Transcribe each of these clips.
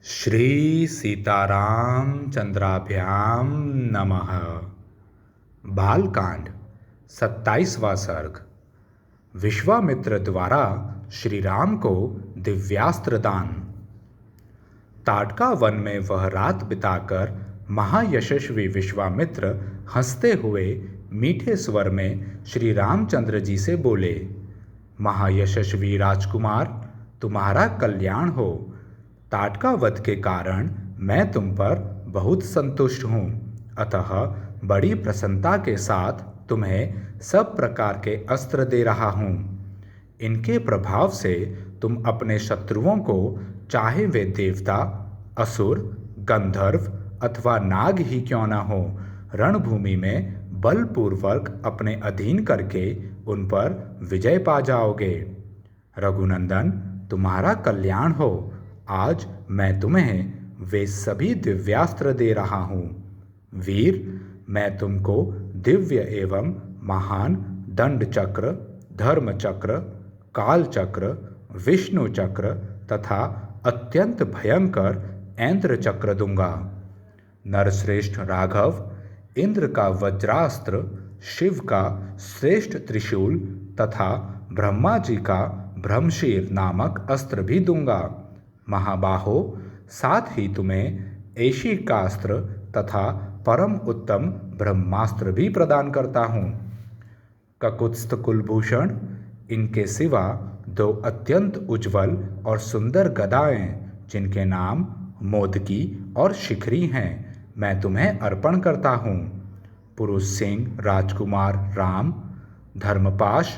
श्री सीताराम चंद्राभ्याम नमः। बालकांड 27वां सर्ग। विश्वामित्र द्वारा श्री राम को दिव्यास्त्र दान। ताटका वन में वह रात बिताकर महायशस्वी विश्वामित्र हंसते हुए मीठे स्वर में श्री रामचंद्र जी से बोले, महायशस्वी राजकुमार, तुम्हारा कल्याण हो। ताटका वध के कारण मैं तुम पर बहुत संतुष्ट हूँ, अतः बड़ी प्रसन्नता के साथ तुम्हें सब प्रकार के अस्त्र दे रहा हूँ। इनके प्रभाव से तुम अपने शत्रुओं को, चाहे वे देवता, असुर, गंधर्व अथवा नाग ही क्यों न हो, रणभूमि में बलपूर्वक अपने अधीन करके उन पर विजय पा जाओगे। रघुनंदन, तुम्हारा कल्याण हो। आज मैं तुम्हें वे सभी दिव्यास्त्र दे रहा हूँ। वीर, मैं तुमको दिव्य एवं महान दंड चक्र, धर्म चक्र, काल चक्र, विष्णु चक्र तथा अत्यंत भयंकर ऐन्द्र चक्र दूंगा। नरश्रेष्ठ राघव, इंद्र का वज्रास्त्र, शिव का श्रेष्ठ त्रिशूल तथा ब्रह्मा जी का ब्रह्मशीर नामक अस्त्र भी दूंगा। महाबाहो, साथ ही तुम्हें ऐशिकास्त्र तथा परम उत्तम ब्रह्मास्त्र भी प्रदान करता हूँ। ककुत्स्थ कुलभूषण, इनके सिवा दो अत्यंत उज्ज्वल और सुंदर गदाएं, जिनके नाम मोदकी और शिखरी हैं, मैं तुम्हें अर्पण करता हूँ। पुरुष सिंह राजकुमार राम, धर्मपाश,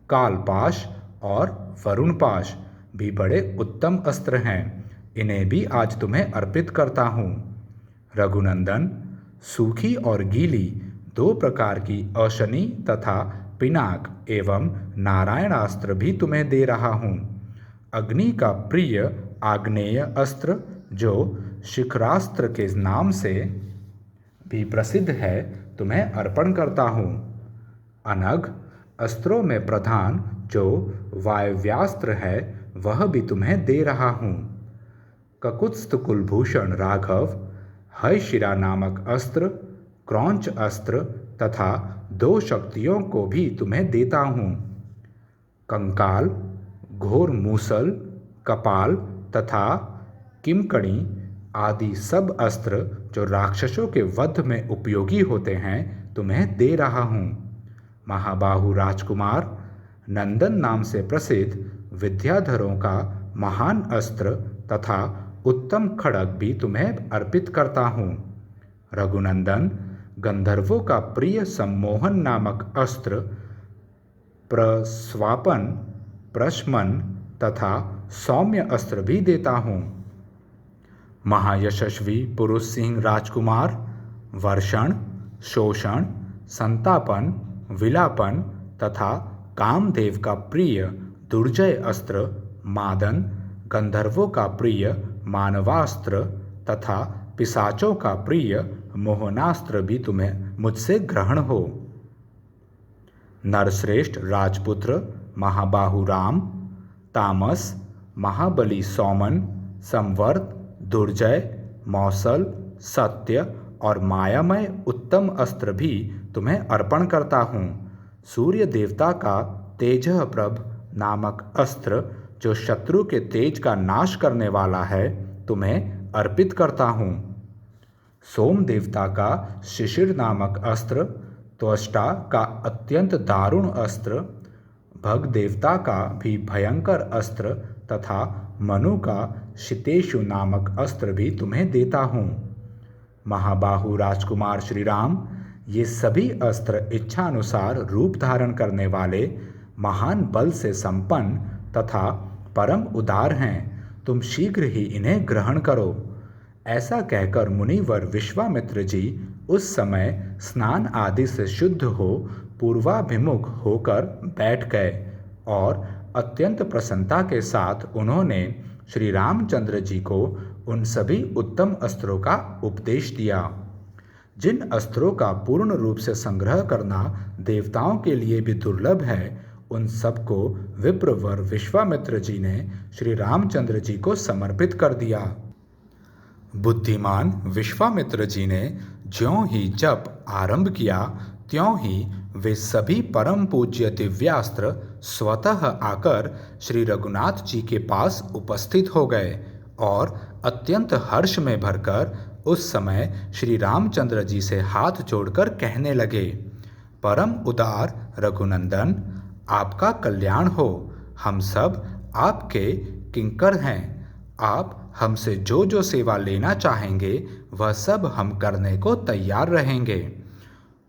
कालपाश और वरुणपाश भी बड़े उत्तम अस्त्र हैं, इन्हें भी आज तुम्हें अर्पित करता हूँ। रघुनंदन, सूखी और गीली दो प्रकार की औशनी तथा पिनाक एवं नारायणास्त्र भी तुम्हें दे रहा हूँ। अग्नि का प्रिय आग्नेय अस्त्र, जो शिखरास्त्र के नाम से भी प्रसिद्ध है, तुम्हें अर्पण करता हूँ। अनघ अस्त्रों में प्रधान जो वायव्यास्त्र है, वह भी तुम्हें दे रहा हूँ। ककुत्स्थ कुलभूषण राघव, हयशिरा नामक अस्त्र, क्रौंच अस्त्र तथा दो शक्तियों को भी तुम्हें देता हूँ। कंकाल, घोर मूसल, कपाल तथा किमकणी आदि सब अस्त्र जो राक्षसों के वध में उपयोगी होते हैं, तुम्हें दे रहा हूँ। महाबाहु राजकुमार, नंदन नाम से प्रसिद्ध विद्याधरों का महान अस्त्र तथा उत्तम खड्ग भी तुम्हें अर्पित करता हूँ। रघुनंदन, गंधर्वों का प्रिय सम्मोहन नामक अस्त्र, प्रस्वापन, प्रशमन तथा सौम्य अस्त्र भी देता हूँ। महायशस्वी पुरुष सिंह राजकुमार, वर्षण, शोषण, संतापन, विलापन तथा कामदेव का प्रिय दुर्जय अस्त्र, मादन, गंधर्वों का प्रिय मानवास्त्र तथा पिशाचों का प्रिय मोहनास्त्र भी तुम्हें मुझसे ग्रहण हो। नरश्रेष्ठ राजपुत्र महाबाहु राम, तामस, महाबली सौमन, संवर्त, दुर्जय, मौसल, सत्य और मायामय उत्तम अस्त्र भी तुम्हें अर्पण करता हूँ। सूर्य देवता का तेजः प्रभ नामक अस्त्र, जो शत्रु के तेज का नाश करने वाला है, तुम्हें अर्पित करता हूँ। सोम देवता का शिशिर नामक अस्त्र, त्वष्टा का अत्यंत दारुण अस्त्र, भग देवता का भी भयंकर अस्त्र तथा मनु का शितेशु नामक अस्त्र भी तुम्हें देता हूँ। महाबाहु राजकुमार श्री राम, ये सभी अस्त्र इच्छानुसार रूप धारण करने वाले, महान बल से संपन्न तथा परम उदार हैं। तुम शीघ्र ही इन्हें ग्रहण करो। ऐसा कहकर मुनिवर विश्वामित्र जी उस समय स्नान आदि से शुद्ध हो पूर्वाभिमुख होकर बैठ गए और अत्यंत प्रसन्नता के साथ उन्होंने श्री रामचंद्र जी को उन सभी उत्तम अस्त्रों का उपदेश दिया। जिन अस्त्रों का पूर्ण रूप से संग्रह करना देवताओं के लिए भी दुर्लभ है, उन सबको विप्रवर विश्वामित्र जी ने श्री रामचंद्र जी को समर्पित कर दिया। बुद्धिमान विश्वामित्र जी ने ज्यों ही जप आरंभ किया, त्यों ही वे सभी परम पूज्य दिव्यास्त्र स्वतः आकर श्री रघुनाथ जी के पास उपस्थित हो गए और अत्यंत हर्ष में भरकर उस समय श्री रामचंद्र जी से हाथ जोड़कर कहने लगे, परम उदार रघुनंदन, आपका कल्याण हो। हम सब आपके किंकर हैं। आप हमसे जो जो सेवा लेना चाहेंगे वह सब हम करने को तैयार रहेंगे।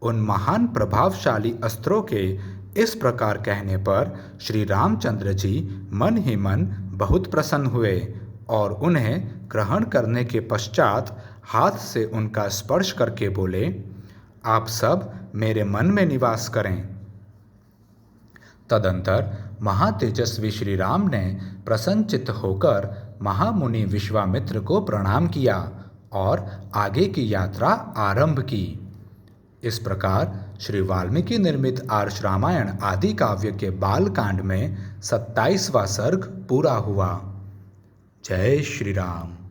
उन महान प्रभावशाली अस्त्रों के इस प्रकार कहने पर श्री रामचंद्र जी मन ही मन बहुत प्रसन्न हुए और उन्हें ग्रहण करने के पश्चात हाथ से उनका स्पर्श करके बोले, आप सब मेरे मन में निवास करें। तदंतर महातेजस्वी श्री राम ने प्रसन्नचित्त होकर महामुनि विश्वामित्र को प्रणाम किया और आगे की यात्रा आरंभ की। इस प्रकार श्री वाल्मीकि निर्मित आर्ष रामायण आदि काव्य के बालकांड में 27वां सर्ग पूरा हुआ। जय श्री राम।